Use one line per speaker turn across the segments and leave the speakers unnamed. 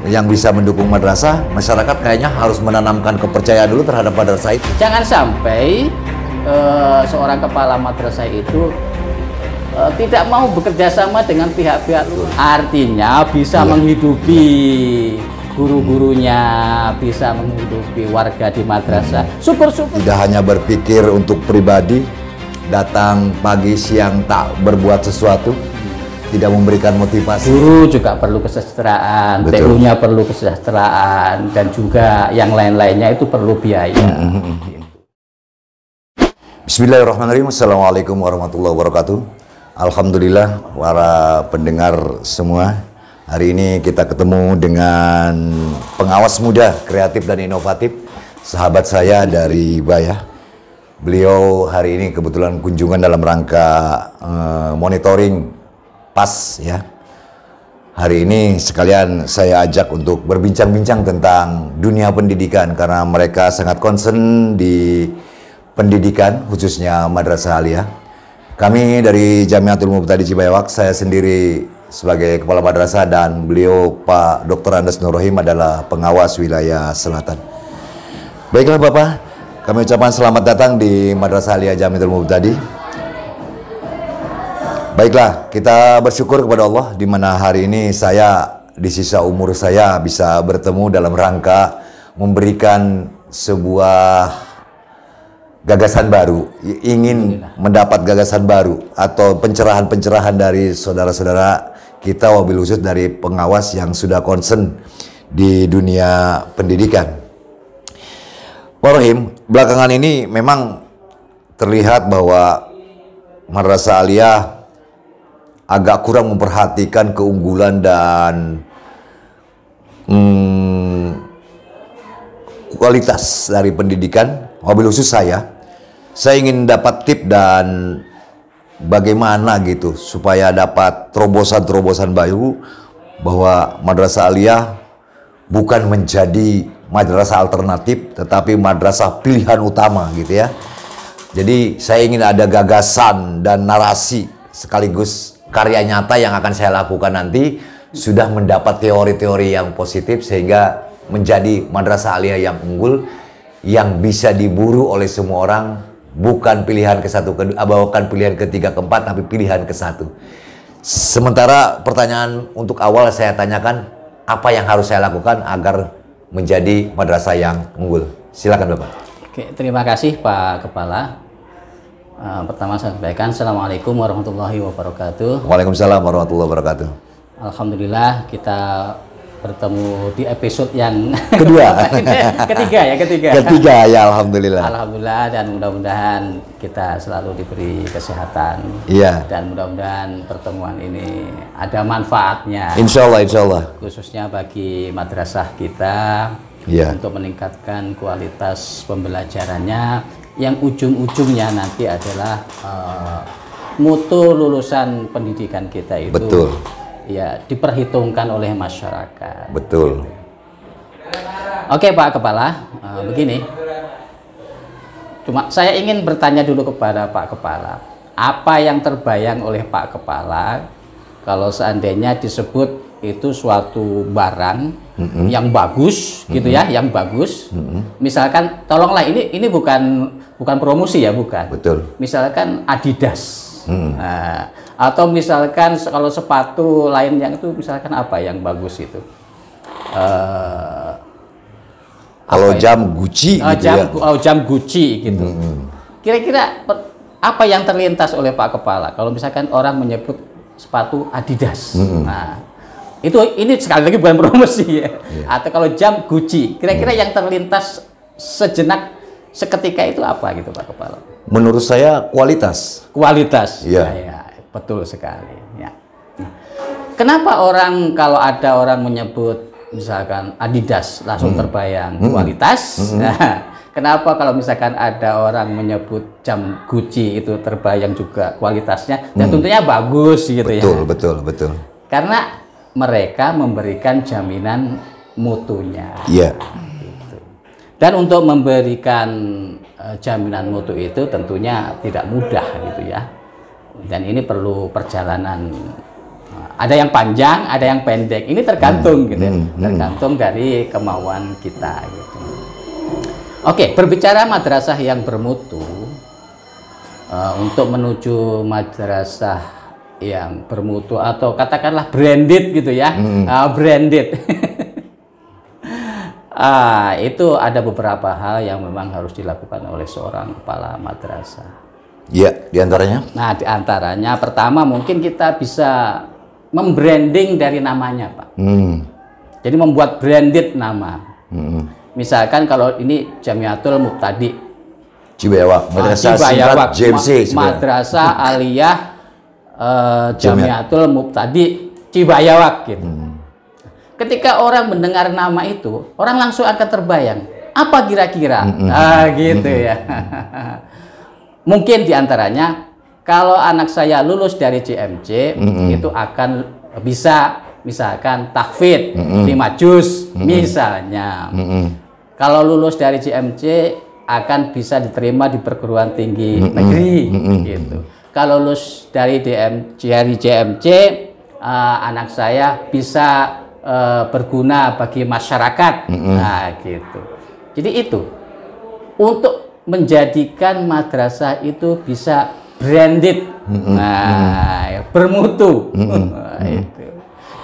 yang bisa mendukung madrasah, masyarakat kayaknya harus menanamkan kepercayaan dulu terhadap madrasah itu.
Jangan sampai seorang kepala madrasah itu tidak mau bekerja sama dengan pihak-pihak luar. Artinya bisa menghidupi guru-gurunya, bisa menghidupi warga di madrasah. Syukur-syukur.
Tidak hanya berpikir untuk pribadi, datang pagi siang tak berbuat sesuatu, tidak memberikan motivasi.
Guru juga perlu kesejahteraan, TU-nya perlu kesejahteraan, dan juga yang lain-lainnya itu perlu biaya.
Bismillahirrahmanirrahim. Assalamualaikum warahmatullahi wabarakatuh. Alhamdulillah para pendengar semua. Hari ini kita ketemu dengan pengawas muda, kreatif dan inovatif, sahabat saya dari Bayah. Beliau hari ini kebetulan kunjungan dalam rangka monitoring PAS ya. Hari ini sekalian saya ajak untuk berbincang-bincang tentang dunia pendidikan karena mereka sangat concern di pendidikan khususnya Madrasah Aliyah. Kami dari Jamiatul Mubtadi Cibayawak, saya sendiri sebagai kepala madrasah dan beliau Pak Dr. Andes Nur Rahim adalah pengawas wilayah selatan. Baiklah Bapak, kami ucapkan selamat datang di Madrasah Aliyah Jamiatul Mubtadi. Baiklah, kita bersyukur kepada Allah di mana hari ini saya di sisa umur saya bisa bertemu dalam rangka memberikan sebuah gagasan baru, ingin mendapat gagasan baru atau pencerahan-pencerahan dari saudara-saudara kita, wabil khusus dari pengawas yang sudah concern di dunia pendidikan. Pak Rohim, belakangan ini memang terlihat bahwa Madrasah Aliyah agak kurang memperhatikan keunggulan dan kualitas dari pendidikan, wabil khusus saya ingin dapat tip dan bagaimana gitu supaya dapat terobosan-terobosan baru bahwa Madrasah Aliyah bukan menjadi madrasah alternatif tetapi madrasah pilihan utama gitu ya. Jadi saya ingin ada gagasan dan narasi sekaligus karya nyata yang akan saya lakukan nanti sudah mendapat teori-teori yang positif sehingga menjadi Madrasah Aliyah yang unggul yang bisa diburu oleh semua orang. Bukan pilihan ke-1, bukan pilihan ke-3, ke-4, tapi pilihan ke-1. Sementara pertanyaan untuk awal saya tanyakan, apa yang harus saya lakukan agar menjadi madrasah yang unggul? Silakan Bapak.
Oke, terima kasih Pak Kepala. Pertama saya sampaikan, Assalamualaikum warahmatullahi wabarakatuh.
Waalaikumsalam warahmatullahi wabarakatuh.
Alhamdulillah kita bertemu di episode yang
kedua. Ketiga ya, alhamdulillah.
Alhamdulillah, dan mudah-mudahan kita selalu diberi kesehatan.
Iya.
Dan mudah-mudahan pertemuan ini ada manfaatnya.
Insya Allah.
Khususnya bagi madrasah kita untuk meningkatkan kualitas pembelajarannya yang ujung-ujungnya nanti adalah mutu lulusan pendidikan kita itu.
Betul.
Ya, diperhitungkan oleh masyarakat.
Betul.
Oke Pak Kepala, begini. Cuma saya ingin bertanya dulu kepada Pak Kepala. Apa yang terbayang oleh Pak Kepala kalau seandainya disebut itu suatu barang yang bagus, gitu ya, yang bagus. Misalkan, tolonglah ini bukan promosi ya, bukan.
Betul.
Misalkan Adidas. Nah, atau misalkan kalau sepatu lain yang itu misalkan apa yang bagus itu?
Kalau jam Gucci gitu ya.
Jam Gucci gitu. Kira-kira apa yang terlintas oleh Pak Kepala kalau misalkan orang menyebut sepatu Adidas? Nah, ini sekali lagi bukan promosi ya. Atau kalau jam Gucci, kira-kira yang terlintas sejenak seketika itu apa gitu Pak Kepala?
Menurut saya kualitas.
Kualitas.
Iya.
Ya, betul sekali. Ya. Kenapa kalau ada orang menyebut misalkan Adidas langsung terbayang kualitas? Nah, kenapa kalau misalkan ada orang menyebut jam Gucci itu terbayang juga kualitasnya? Dan tentunya bagus gitu ya.
Betul.
Karena mereka memberikan jaminan mutunya.
Iya.
Gitu. Dan untuk memberikan jaminan mutu itu tentunya tidak mudah gitu ya, dan ini perlu perjalanan Ada yang panjang, ada yang pendek. Ini tergantung gitu ya. Tergantung dari kemauan kita gitu. Oke, berbicara madrasah yang bermutu, untuk menuju madrasah yang bermutu atau katakanlah branded gitu ya, branded. Itu ada beberapa hal yang memang harus dilakukan oleh seorang kepala madrasah.
Iya, diantaranya?
Nah, diantaranya pertama mungkin kita bisa membranding dari namanya, Pak. Jadi membuat branded nama. Misalkan kalau ini Jamiatul Mubtadi
Cibayawak, Madrasah
Cibayawak,
JMC,
Madrasah Aliyah Jamiatul Mubtadi Cibayawak gitu. Ketika orang mendengar nama itu, orang langsung akan terbayang apa kira-kira, gitu ya. Mungkin diantaranya kalau anak saya lulus dari JMC itu akan bisa misalkan tahfidz 5 juz misalnya. Kalau lulus dari JMC akan bisa diterima di perguruan tinggi negeri gitu. Kalau lulus dari JMC anak saya bisa berguna bagi masyarakat. Nah, gitu. Jadi itu untuk menjadikan madrasah itu bisa branded, bermutu. Itu.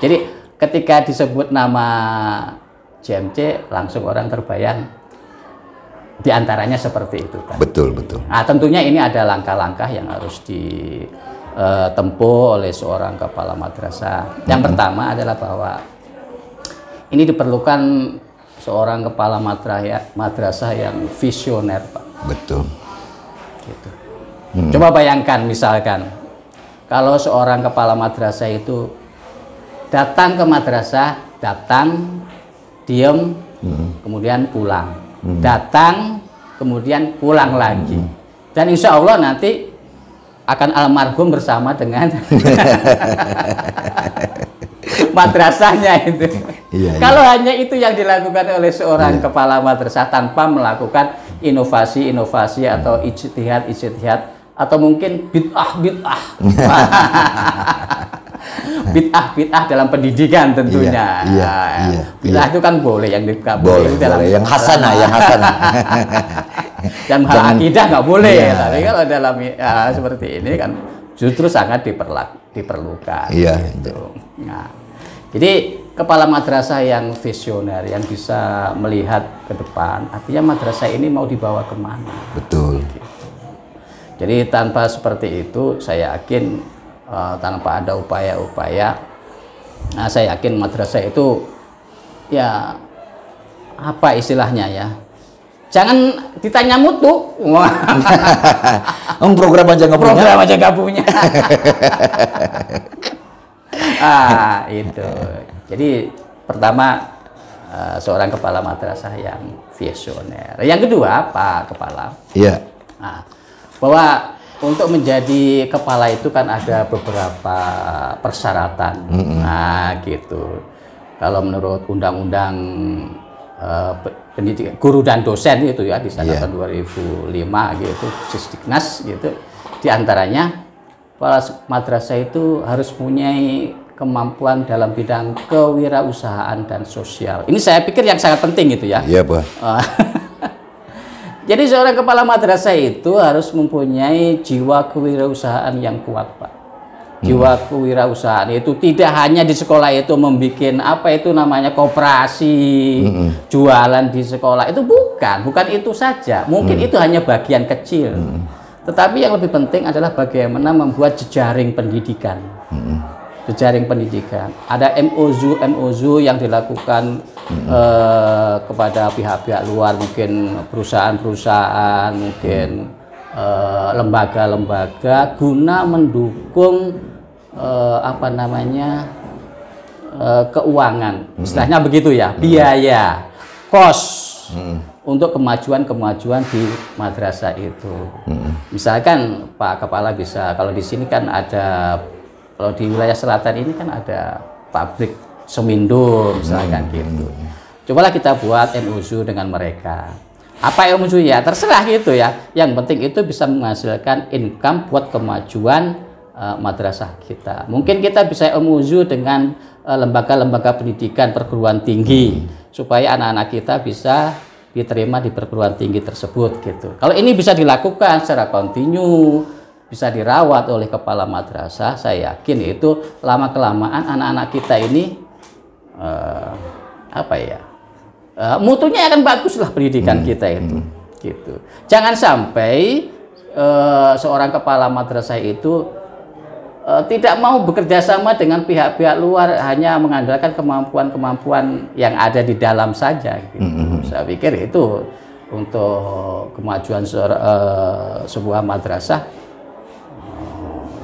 Jadi ketika disebut nama JMC, langsung orang terbayang diantaranya seperti itu. Kan?
Betul, betul.
Nah, tentunya ini ada langkah-langkah yang harus ditempuh oleh seorang kepala madrasah. Yang pertama adalah bahwa ini diperlukan seorang kepala madrasah yang visioner, Pak.
Betul.
Gitu. Coba bayangkan misalkan kalau seorang kepala madrasah itu datang ke madrasah, diem, kemudian pulang, datang, kemudian pulang lagi, dan insya Allah nanti akan almarhum bersama dengan madrasahnya itu. Kalau hanya itu yang dilakukan oleh seorang kepala madrasah tanpa melakukan inovasi-inovasi atau ijtihad atau mungkin bid'ah bid'ah dalam pendidikan tentunya. Bid'ah itu kan boleh, yang tidak boleh dalam
yang hasanah,
dan hal akidah nggak boleh. Tapi kalau dalam seperti ini kan justru sangat diperlukan. Gitu. Nah, jadi kepala madrasah yang visioner, yang bisa melihat ke depan, artinya madrasah ini mau dibawa kemana.
Betul.
Gitu. Jadi tanpa seperti itu, saya yakin tanpa ada upaya-upaya, saya yakin madrasah itu ya apa istilahnya ya, jangan ditanya mutu.
Program aja nggak punya.
Program aja nggak punya. Itu. Jadi pertama seorang kepala madrasah yang visioner. Yang kedua, Pak Kepala.
Iya.
Bahwa untuk menjadi kepala itu kan ada beberapa persyaratan. Gitu. Kalau menurut undang-undang pendidikan guru dan dosen itu ya di sana tahun 2005 gitu, Sisdiknas gitu. Di antaranya kepala madrasah itu harus mempunyai kemampuan dalam bidang kewirausahaan dan sosial. Ini saya pikir yang sangat penting gitu ya.
Iya, Pak.
Jadi seorang kepala madrasah itu harus mempunyai jiwa kewirausahaan yang kuat, Pak. Jiwa kewirausahaan itu tidak hanya di sekolah itu membuat apa itu namanya koperasi, jualan di sekolah, itu bukan itu saja. Mungkin itu hanya bagian kecil. Tetapi yang lebih penting adalah bagaimana membuat jejaring pendidikan. Jejaring pendidikan. Ada MOU yang dilakukan kepada pihak-pihak luar, mungkin perusahaan-perusahaan, mungkin lembaga-lembaga guna mendukung keuangan, istilahnya begitu ya, biaya, kos untuk kemajuan-kemajuan di madrasah itu. Misalkan Pak Kepala bisa, kalau di sini kan ada, kalau di wilayah selatan ini kan ada pabrik Semindo misalkan gitu. Cobalah kita buat MOU dengan mereka. Apa MOU ya? Terserah gitu ya. Yang penting itu bisa menghasilkan income buat kemajuan madrasah kita. Mungkin kita bisa ilmuzu dengan lembaga-lembaga pendidikan perguruan tinggi supaya anak-anak kita bisa diterima di perguruan tinggi tersebut gitu. Kalau ini bisa dilakukan secara kontinu, bisa dirawat oleh kepala madrasah, saya yakin itu lama-kelamaan anak-anak kita ini mutunya akan bagus lah pendidikan kita itu. Gitu. Jangan sampai seorang kepala madrasah itu tidak mau bekerja sama dengan pihak-pihak luar, hanya mengandalkan kemampuan-kemampuan yang ada di dalam saja. Gitu. Saya pikir itu untuk kemajuan sebuah madrasah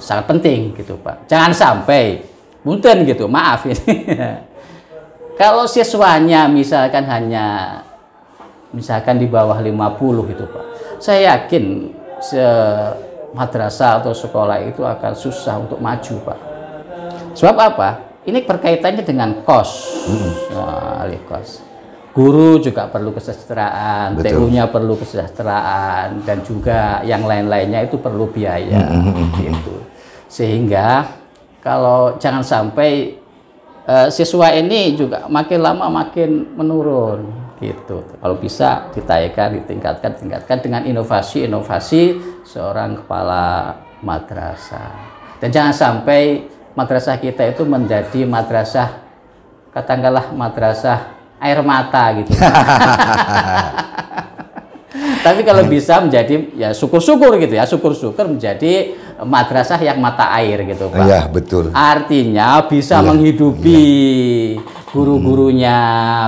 sangat penting, gitu Pak. Jangan sampai, punten gitu, maaf ini. Kalau siswanya misalkan di bawah 50 gitu Pak, saya yakin madrasah atau sekolah itu akan susah untuk maju Pak. Sebab apa? Ini berkaitannya dengan kos. Alih kos. Guru juga perlu kesejahteraan, TU-nya perlu kesejahteraan, dan juga yang lain-lainnya itu perlu biaya. Gitu. Sehingga kalau jangan sampai siswa ini juga makin lama makin menurun. Gitu. Kalau bisa ditingkatkan dengan inovasi-inovasi seorang kepala madrasah. Dan jangan sampai madrasah kita itu menjadi madrasah, katakanlah madrasah air mata gitu. Tapi kalau bisa menjadi, ya syukur-syukur gitu ya, syukur-syukur menjadi madrasah yang mata air gitu Pak.
Iya, betul.
Artinya bisa menghidupi guru-gurunya,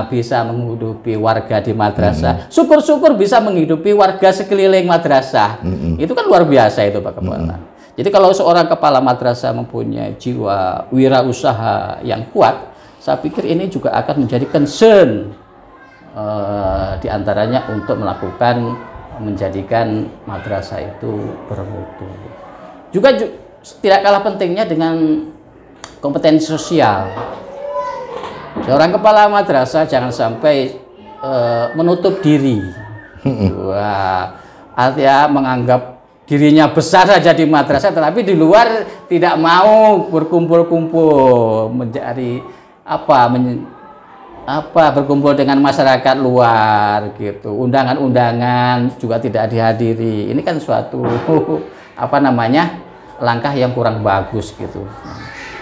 bisa menghidupi warga di madrasah. Syukur-syukur bisa menghidupi warga sekeliling madrasah. Itu kan luar biasa itu Pak Kepala. Jadi kalau seorang kepala madrasah mempunyai jiwa wirausaha yang kuat, saya pikir ini juga akan menjadi concern diantaranya untuk menjadikan madrasah itu bermutu. Juga tidak kalah pentingnya dengan kompetensi sosial. Seorang kepala madrasah jangan sampai menutup diri. Artinya menganggap dirinya besar saja di madrasah, tetapi di luar tidak mau berkumpul-kumpul, berkumpul dengan masyarakat luar gitu. Undangan-undangan juga tidak dihadiri. Ini kan suatu langkah yang kurang bagus gitu.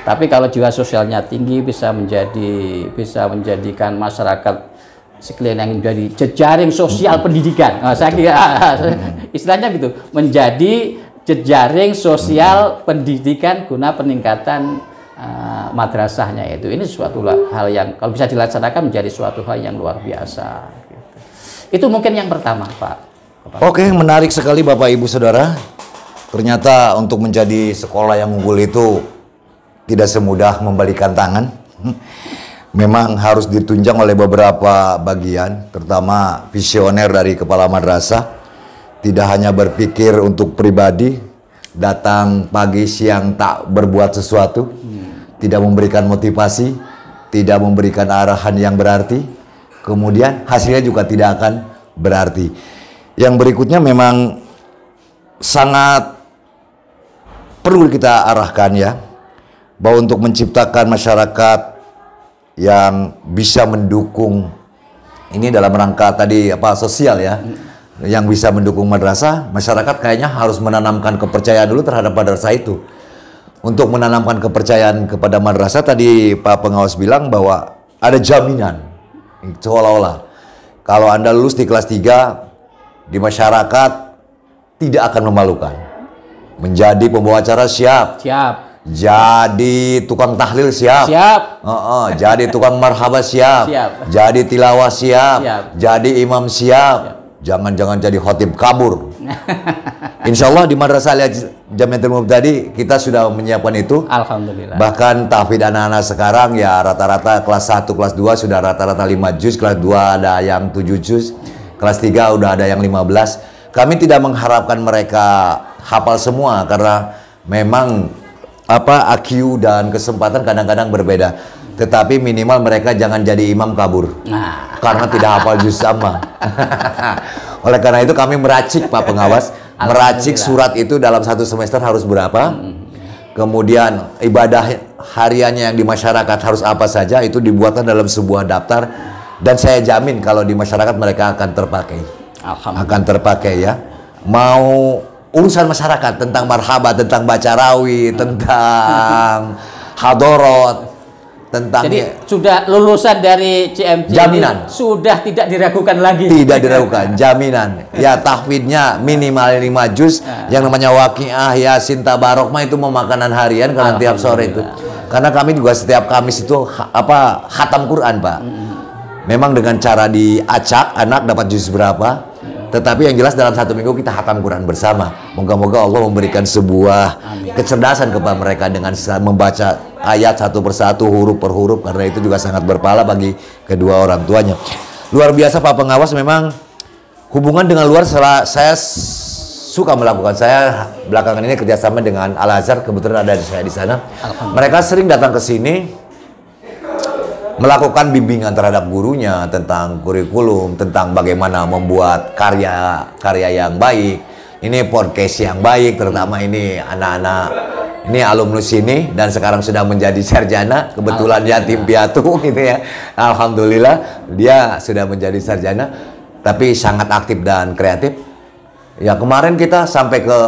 Tapi kalau jiwa sosialnya tinggi bisa menjadikan masyarakat sekeliling menjadi jejaring sosial pendidikan. Saya kira istilahnya gitu, menjadi jejaring sosial pendidikan guna peningkatan madrasahnya itu. Ini suatu hal yang kalau bisa dilaksanakan menjadi suatu hal yang luar biasa. Gitu. Itu mungkin yang pertama, Pak.
Oke, menarik sekali Bapak Ibu Saudara. Ternyata untuk menjadi sekolah yang unggul itu tidak semudah membalikan tangan. Memang harus ditunjang oleh beberapa bagian, terutama visioner dari kepala madrasah. Tidak hanya berpikir untuk pribadi, datang pagi siang tak berbuat sesuatu, tidak memberikan motivasi, tidak memberikan arahan yang berarti, kemudian hasilnya juga tidak akan berarti. Yang berikutnya memang sangat perlu kita arahkan ya, bahwa untuk menciptakan masyarakat yang bisa mendukung ini dalam rangka tadi sosial ya, yang bisa mendukung madrasah, masyarakat kayaknya harus menanamkan kepercayaan dulu terhadap madrasah itu. Untuk menanamkan kepercayaan kepada madrasah, tadi Pak Pengawas bilang bahwa ada jaminan seolah-olah kalau Anda lulus di kelas 3 di masyarakat tidak akan memalukan. Menjadi pembawa acara siap. Jadi tukang tahlil siap. Jadi tukang marhaba siap. Jadi tilawah siap. Jadi imam siap. Jangan-jangan jadi khotib kabur. Insya Allah di Madrasah Jamiatul Mubtadi kita sudah menyiapkan itu.
Alhamdulillah.
Bahkan tahfidz anak-anak sekarang ya rata-rata kelas 1, kelas 2 sudah rata-rata 5 juz, kelas 2 ada yang 7 juz, kelas 3 udah ada yang 15. Kami tidak mengharapkan mereka hafal semua karena memang IQ dan kesempatan kadang-kadang berbeda. Tetapi minimal mereka jangan jadi imam kabur. Karena tidak hafal juz sama. Oleh karena itu kami meracik Pak Pengawas, meracik surat itu dalam 1 semester harus berapa. kemudian ibadah hariannya yang di masyarakat harus apa saja, itu dibuatkan dalam sebuah daftar, dan saya jamin kalau di masyarakat mereka akan terpakai. Akan terpakai ya. Mau urusan masyarakat tentang marhabat, tentang baca rawi, tentang hadorot, tentang
jadi sudah lulusan dari CMC
jaminan
sudah tidak diragukan lagi.
Tidak diragukan, jaminan. Ya tahfidnya minimal 5 juz, yang namanya waqiah, yasin, tabarok mah itu mau makanan harian karena tiap sore itu. Karena kami juga setiap Kamis itu khatam Quran, Pak. Memang dengan cara diacak anak dapat juz berapa. Tetapi yang jelas dalam 1 minggu kita khatam Quran bersama. Moga-moga Allah memberikan sebuah kecerdasan kepada mereka dengan membaca ayat satu persatu, huruf per huruf, karena itu juga sangat berpahala bagi kedua orang tuanya. Luar biasa Pak Pengawas, memang hubungan dengan luar saya suka melakukan. Saya belakangan ini kerjasama dengan Al-Azhar, kebetulan ada saya di sana. Mereka sering datang ke sini melakukan bimbingan terhadap gurunya tentang kurikulum, tentang bagaimana membuat karya yang baik. Ini podcast yang baik, terutama ini anak-anak, ini alumnus ini dan sekarang sudah menjadi sarjana, kebetulan yatim piatu gitu ya. Alhamdulillah dia sudah menjadi sarjana, tapi sangat aktif dan kreatif. Ya kemarin kita sampai ke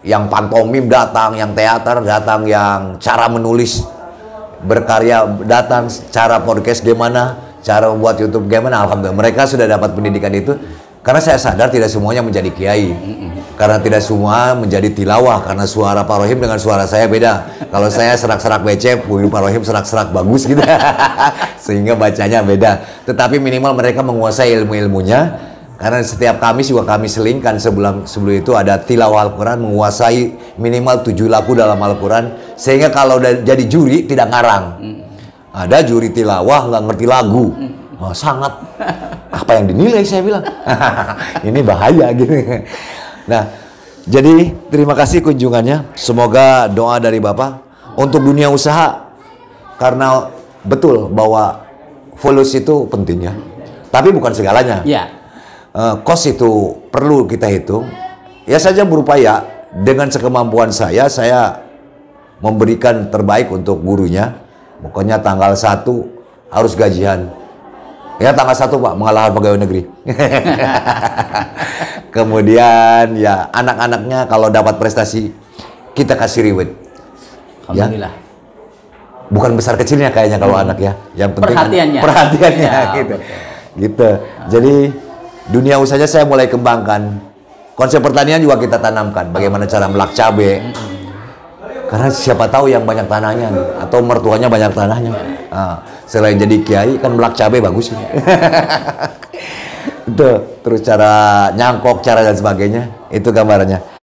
yang pantomim datang, yang teater datang, yang cara menulis berkarya datang, cara podcast gimana, cara membuat YouTube gimana. Alhamdulillah mereka sudah dapat pendidikan itu, karena saya sadar tidak semuanya menjadi kiai, karena tidak semua menjadi tilawah, karena suara Pak Rohim dengan suara saya beda. Kalau saya serak-serak becek, Pak Rohim serak-serak bagus gitu sehingga bacanya beda. Tetapi minimal mereka menguasai ilmu-ilmunya, karena setiap Kamis juga kami selingkan sebelum itu ada tilawah Al-Quran, menguasai minimal 7 lagu dalam Al-Quran, sehingga kalau jadi juri tidak ngarang. Ada juri tilawah nggak ngerti lagu, sangat apa yang dinilai, saya bilang ini bahaya gitu. Nah jadi terima kasih kunjungannya, semoga doa dari Bapak untuk dunia usaha, karena betul bahwa fulus itu penting ya, tapi bukan segalanya ya. Kos itu perlu kita hitung. Ya saja berupaya dengan sekemampuan saya memberikan terbaik untuk gurunya. Pokoknya tanggal 1 harus gajian. Ya tanggal 1 Pak, mengalahkan pegawai negeri. Kemudian ya anak-anaknya kalau dapat prestasi kita kasih reward.
Alhamdulillah.
Ya? Bukan besar kecilnya kayaknya kalau anak ya. Yang penting perhatiannya ya, gitu. Gitu. Jadi dunia usahanya saya mulai kembangkan. Konsep pertanian juga kita tanamkan. Bagaimana cara melak cabai. Karena siapa tahu yang banyak tanahnya nih, atau mertuanya banyak tanahnya. Nah, selain jadi kiai kan melak cabai bagus sih. Itu terus cara nyangkok, cara dan sebagainya. Itu gambarannya.